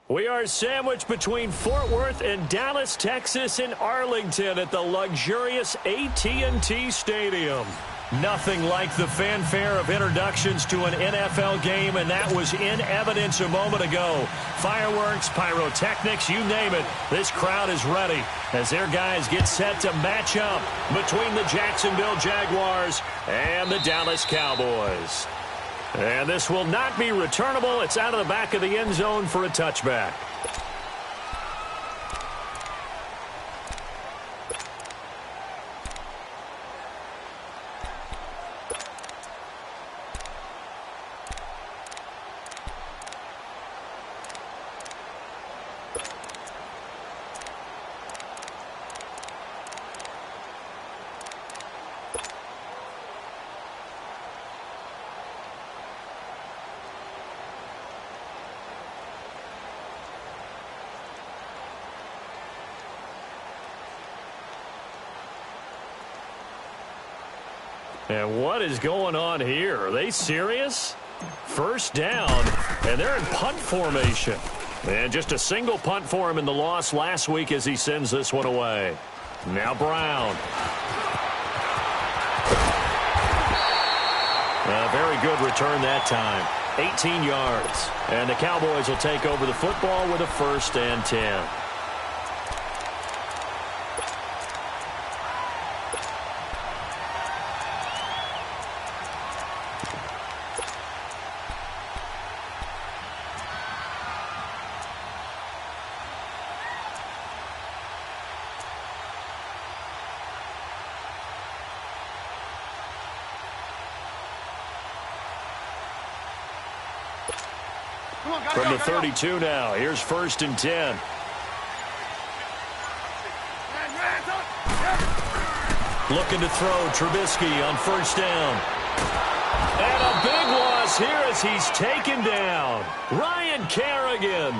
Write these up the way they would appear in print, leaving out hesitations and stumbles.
We are sandwiched between Fort Worth and Dallas, Texas in Arlington at the luxurious AT&T Stadium. Nothing like the fanfare of introductions to an NFL game, and that was in evidence a moment ago. Fireworks, pyrotechnics, you name it. This crowd is ready as their guys get set to match up between the Jacksonville Jaguars and the Dallas Cowboys. And this will not be returnable. It's out of the back of the end zone for a touchback. And what is going on here? Are they serious? First down, and they're in punt formation. And just a single punt for him in the loss last week as he sends this one away. Now Brown. A very good return that time. 18 yards. And the Cowboys will take over the football with a 1st and 10. From the 32 now, here's 1st and 10. Looking to throw, Trubisky on 1st down. And a big loss here as he's taken down. Ryan Kerrigan.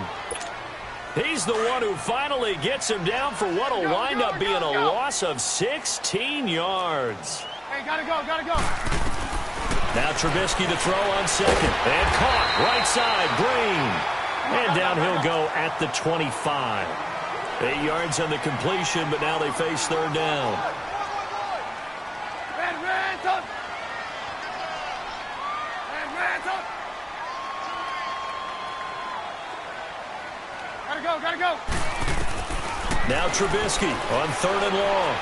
He's the one who finally gets him down for what will wind up being a loss of 16 yards. Hey, gotta go. Now Trubisky to throw on 2nd. And caught, right side, Green. And down he'll go at the 25. 8 yards on the completion, but now they face 3rd down. Gotta go. Now Trubisky on 3rd and long.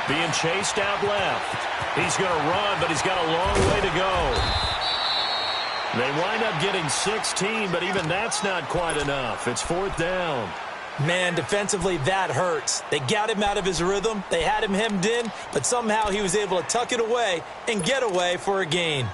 Being chased out left. He's going to run, but he's got a long way to go. They wind up getting 16, but even that's not quite enough. It's 4th down. Man, defensively, that hurts. They got him out of his rhythm. They had him hemmed in, but somehow he was able to tuck it away and get away for a gain.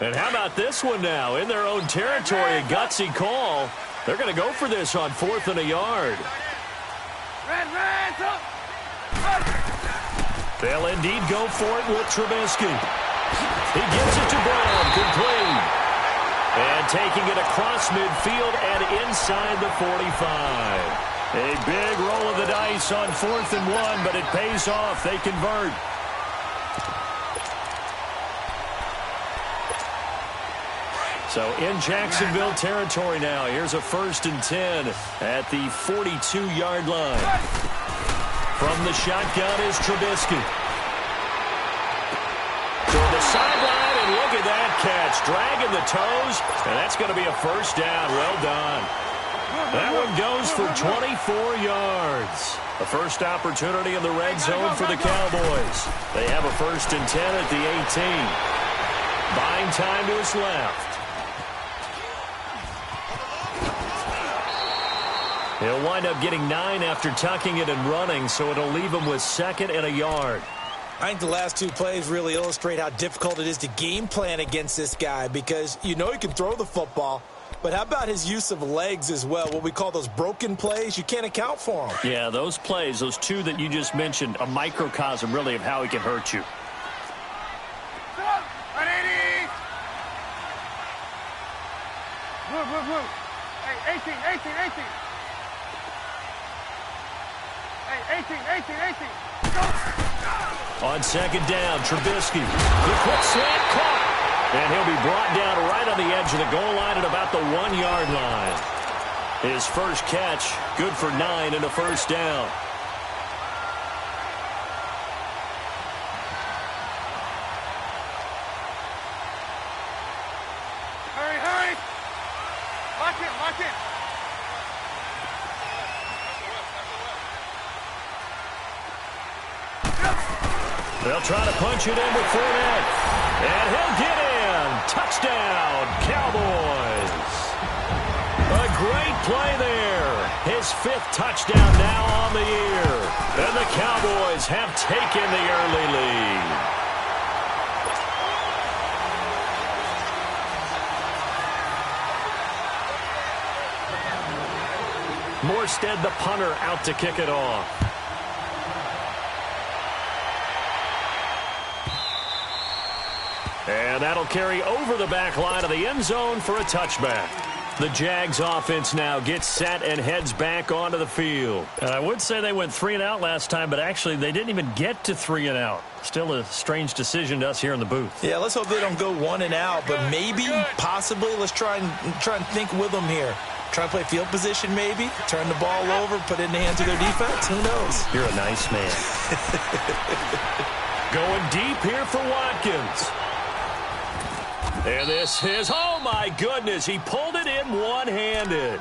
And how about this one now? In their own territory, a gutsy call. They're going to go for this on 4th and a yard. They'll indeed go for it with Trubisky. He gets it to Brown, complete. And taking it across midfield and inside the 45. A big roll of the dice on 4th and 1, but it pays off. They convert. So in Jacksonville territory now. Here's a 1st and 10 at the 42-yard line. From the shotgun is Trubisky. Toward the sideline, and look at that catch. Dragging the toes, and that's going to be a 1st down. Well done. That one goes for 24 yards. The first opportunity in the red zone for the Cowboys. They have a 1st and 10 at the 18. Buying time to his left. He'll wind up getting 9 after tucking it and running, so it'll leave him with 2nd and a yard. I think the last 2 plays really illustrate how difficult it is to game plan against this guy because you know he can throw the football, but how about his use of legs as well? What we call those broken plays, you can't account for them. Yeah, those plays, those 2 that you just mentioned, a microcosm really of how he can hurt you. Move. Hey, 18. On second down, Trubisky. The quick slant caught. And he'll be brought down right on the edge of the goal line at about the 1-yard line. His first catch, good for 9 and a first down. Hurry. Lock it. They'll try to punch it in with Fournette. And he'll get in. Touchdown, Cowboys. A great play there. His 5th touchdown now on the year. And the Cowboys have taken the early lead. Morstead, the punter, out to kick it off. And that'll carry over the back line of the end zone for a touchback. The Jags offense now gets set and heads back onto the field. And I would say they went 3 and out last time, but actually they didn't even get to 3 and out. Still a strange decision to us here in the booth. Yeah, let's hope they don't go 1 and out, but maybe, possibly, let's try and think with them here. Try to play field position maybe, turn the ball over, put it in the hands of their defense. Who knows? You're a nice man. Going deep here for Watkins. And this is, oh my goodness, he pulled it in one-handed.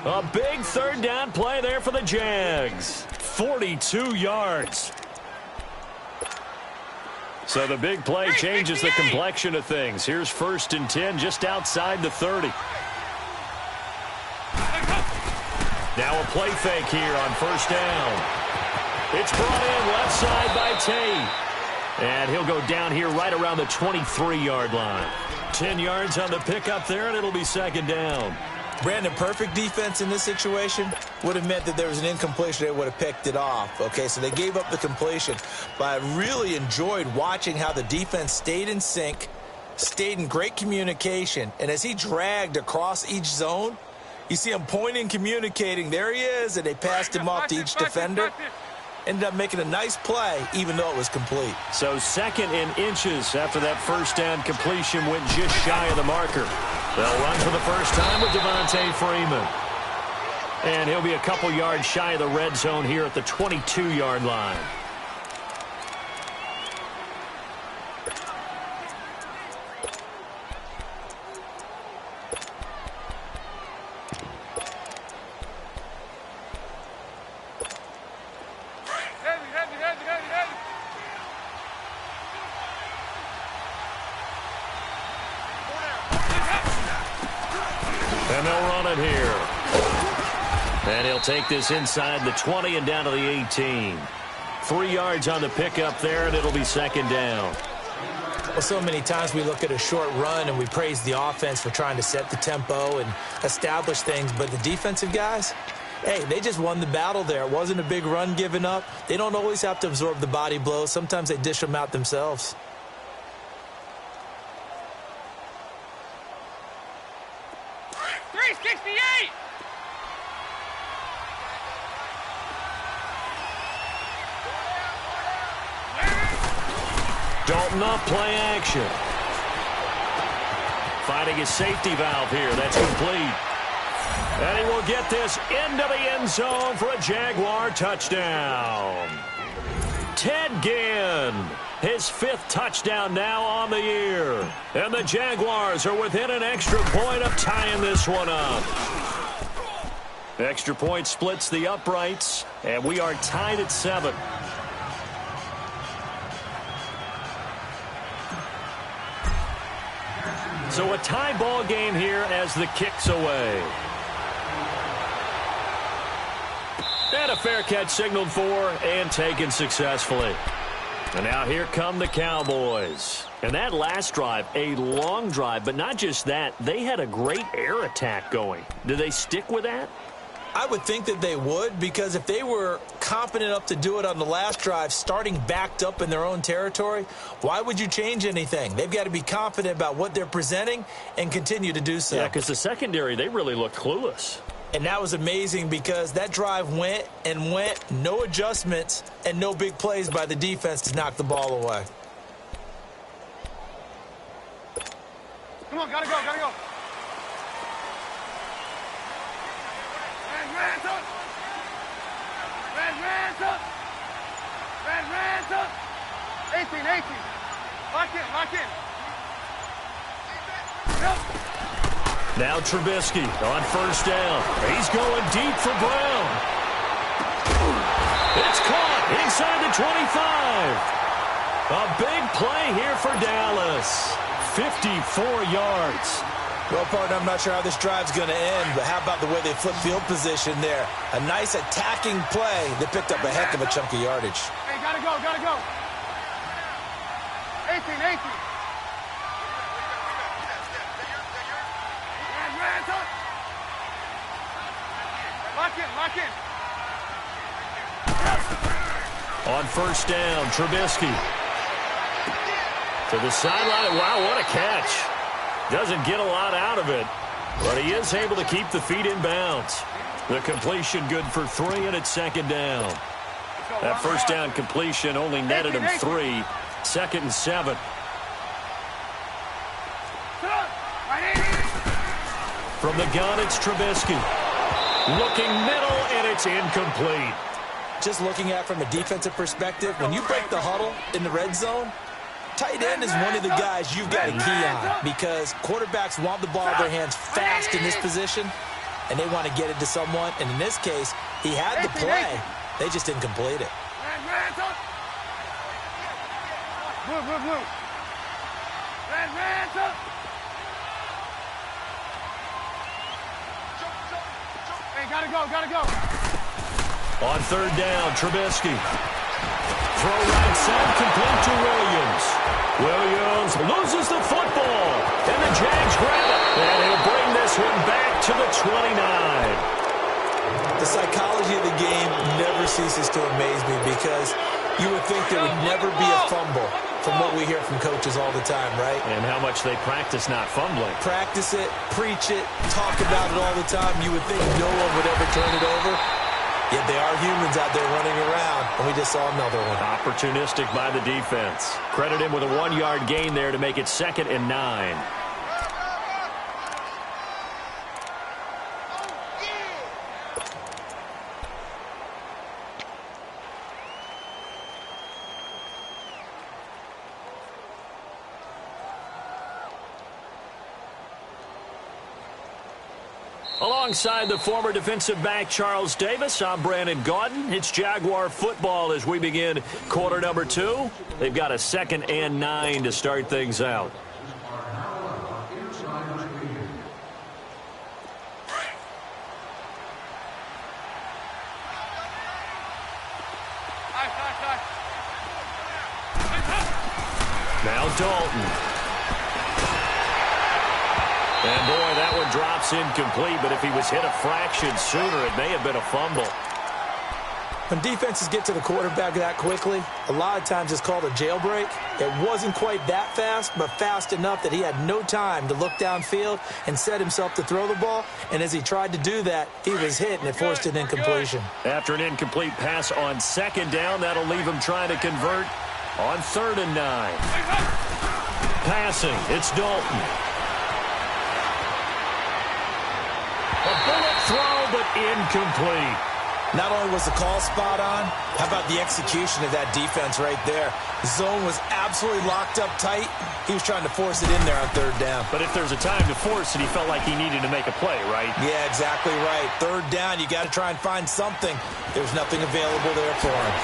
A big 3rd down play there for the Jags. 42 yards. So the big play changes the complexion of things. Here's 1st and 10 just outside the 30. Now a play fake here on 1st down. It's brought in left side by Tate. And he'll go down here right around the 23-yard line. 10 yards on the pickup there, and it'll be 2nd down. Brandon, perfect defense in this situation would have meant that there was an incompletion. They would have picked it off. Okay, so they gave up the completion. But I really enjoyed watching how the defense stayed in sync, stayed in great communication. And as he dragged across each zone, you see him pointing, communicating. There he is, and they passed him off to each defender. Ended up making a nice play, even though it was complete. So 2nd in inches after that 1st down completion went just shy of the marker. They'll run for the first time with Devontae Freeman. And he'll be a couple yards shy of the red zone here at the 22-yard line. And they'll run it here. And he'll take this inside the 20 and down to the 18. 3 yards on the pickup there, and it'll be 2nd down. Well, so many times we look at a short run and we praise the offense for trying to set the tempo and establish things. But the defensive guys, hey, they just won the battle there. It wasn't a big run given up. They don't always have to absorb the body blows. Sometimes they dish them out themselves. Dalton up, play action. Finding his safety valve here. That's complete. And he will get this into the end zone for a Jaguar touchdown. Ted Ginn, his 5th touchdown now on the year. And the Jaguars are within an extra point of tying this one up. Extra point splits the uprights, and we are tied at 7. So a tie ball game here as the kick's away. And a fair catch signaled for and taken successfully. And now here come the Cowboys. And that last drive, a long drive, but not just that. They had a great air attack going. Do they stick with that? I would think that they would, because if they were competent enough to do it on the last drive, starting backed up in their own territory, why would you change anything? They've got to be confident about what they're presenting and continue to do so. Yeah, because the secondary, they really look clueless. And that was amazing because that drive went and went, no adjustments and no big plays by the defense to knock the ball away. Come on, gotta go, gotta go. Red, up. Red up. Red up. 18. Lock in. Yep. Now Trubisky on first down. He's going deep for Brown. It's caught inside the 25. A big play here for Dallas. 54 yards. Well, partner, I'm not sure how this drive's going to end, but how about the way they flip field position there? A nice attacking play. They picked up a heck of a chunk of yardage. Hey, gotta go. 18. Red up. Lock in. On first down, Trubisky. To the sideline. Wow, what a catch. Doesn't get a lot out of it, but he is able to keep the feet in bounds. The completion good for 3, and it's second down. That first down completion only netted him 3. Second and 7. From the gun, it's Trubisky. Looking middle, and it's incomplete. Just looking at it from a defensive perspective, when you break the huddle in the red zone, tight end is one of the guys you've got to key on because quarterbacks want the ball in their hands fast in this position, and they want to get it to someone. And in this case, he had the play. They just didn't complete it. Blue. Red up. Hey, gotta go. On third down, Trubisky. Throw right side, complete to Williams. Williams loses the football, and the Jags grab it. And he'll bring this one back to the 29. The psychology of the game never ceases to amaze me because you would think there would never be a fumble from what we hear from coaches all the time, right? And how much they practice not fumbling. Practice it, preach it, talk about it all the time. You would think no one would ever turn it over. Yet they are humans out there running around, and we just saw another one. Opportunistic by the defense. Credit him with a 1-yard gain there to make it 2nd and 9. Alongside the former defensive back Charles Davis, I'm Brandon Gaudin. It's Jaguar football as we begin quarter number 2. They've got a 2nd and 9 to start things out. Now Dalton. And boy, that one drops incomplete, but if he was hit a fraction sooner, it may have been a fumble. When defenses get to the quarterback that quickly, a lot of times it's called a jailbreak. It wasn't quite that fast, but fast enough that he had no time to look downfield and set himself to throw the ball. And as he tried to do that, he was hit, and it forced an incompletion. After an incomplete pass on 2nd down, that'll leave him trying to convert on 3rd and 9. Passing, it's Dalton. A bullet throw, but incomplete. Not only was the call spot on, how about the execution of that defense right there? The zone was absolutely locked up tight. He was trying to force it in there on 3rd down. But if there's a time to force it, he felt like he needed to make a play, right? Yeah, exactly right. 3rd down, you got to try and find something. There's nothing available there for him.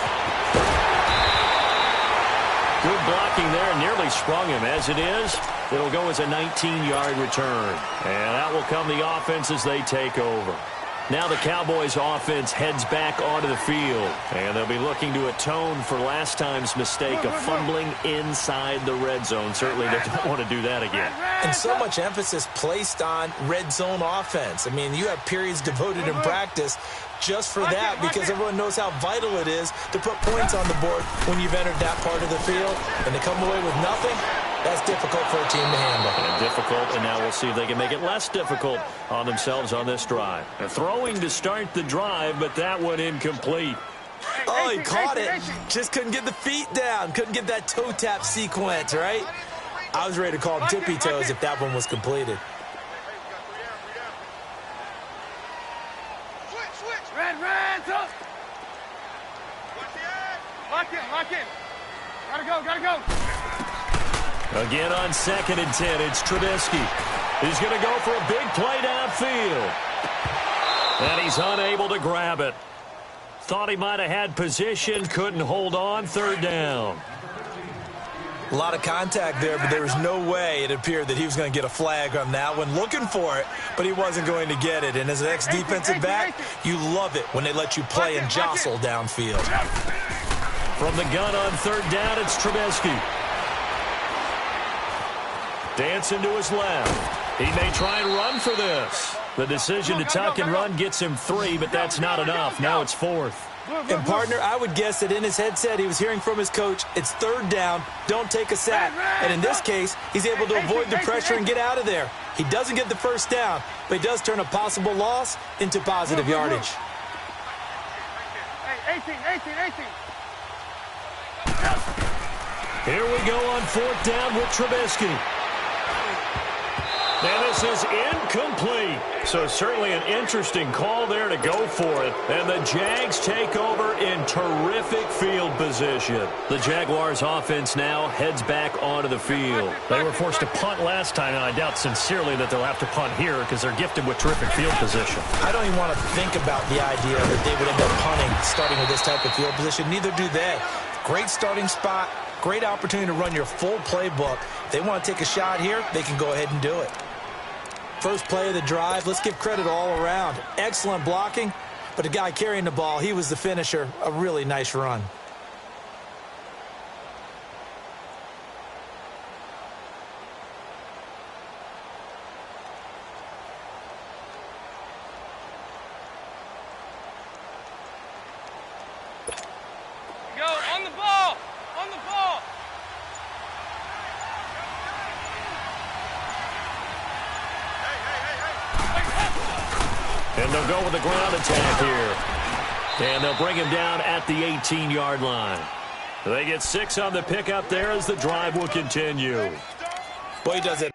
Good blocking there, nearly sprung him. As it is, it'll go as a 19-yard return. And that will come the offense as they take over. Now the Cowboys offense heads back onto the field, and they'll be looking to atone for last time's mistake of fumbling inside the red zone. Certainly they don't want to do that again. And so much emphasis placed on red zone offense. I mean, you have periods devoted in practice just for that because everyone knows how vital it is to put points on the board when you've entered that part of the field. And to come away with nothing, That's difficult for a team to handle. And difficult, and now we'll see if they can make it less difficult on themselves on this drive. And throwing to start the drive, but that one incomplete. Oh, he caught it. Just couldn't get the feet down. Couldn't get that toe tap sequence, right? I was ready to call him tippy toes if that one was completed. Red, up. Lock in. Gotta go. Again on 2nd and 10, it's Trubisky. He's going to go for a big play downfield. And he's unable to grab it. Thought he might have had position, couldn't hold on, 3rd down. A lot of contact there, but there was no way it appeared that he was going to get a flag on that one. Looking for it, but he wasn't going to get it. And as an ex-defensive back, you love it when they let you play and jostle downfield. From the gun on 3rd down, it's Trubisky. Dancing to his left. He may try and run for this. The decision to tuck and run gets him 3, but that's not enough. Now it's 4th. And, partner, I would guess that in his headset he was hearing from his coach, it's 3rd down, don't take a sack. And in this case, he's able to avoid the pressure and get out of there. He doesn't get the 1st down, but he does turn a possible loss into positive yardage. Hey, 18. Here we go on 4th down with Trubisky. And this is incomplete. So certainly an interesting call there to go for it. And the Jags take over in terrific field position. The Jaguars offense now heads back onto the field. They were forced to punt last time, and I doubt sincerely that they'll have to punt here because they're gifted with terrific field position. I don't even want to think about the idea that they would end up punting starting with this type of field position. Neither do they. Great starting spot. Great opportunity to run your full playbook. If they want to take a shot here, they can go ahead and do it. First play of the drive, let's give credit all around. Excellent blocking, but the guy carrying the ball, he was the finisher. A really nice run. Go, on the ball. And they'll go with the ground attack here. And they'll bring him down at the 18-yard line. They get 6 on the pickup there as the drive will continue. Boy, he does it.